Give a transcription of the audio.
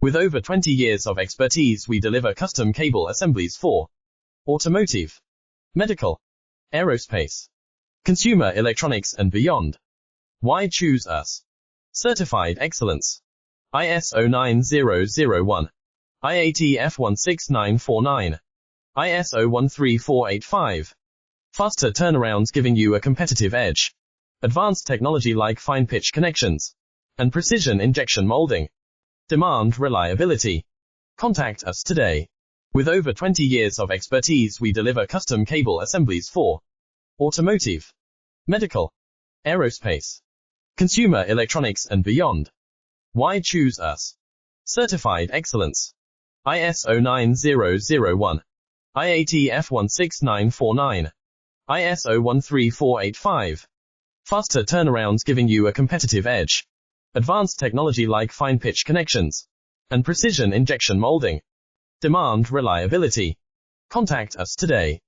With over 20 years of expertise, we deliver custom cable assemblies for automotive, medical, aerospace, consumer electronics and beyond. Why choose us? Certified excellence. ISO 9001, IATF 16949, ISO 13485. Faster turnarounds giving you a competitive edge. Advanced technology like fine pitch connections and precision injection molding. Demand reliability. Contact us today. With over 20 years of expertise, we deliver custom cable assemblies for automotive, medical, aerospace, consumer electronics and beyond. Why choose us? Certified excellence. ISO 9001, IATF 16949, ISO 13485. Faster turnarounds giving you a competitive edge. Advanced technology like fine pitch connections and precision injection molding. Demand reliability. Contact us today.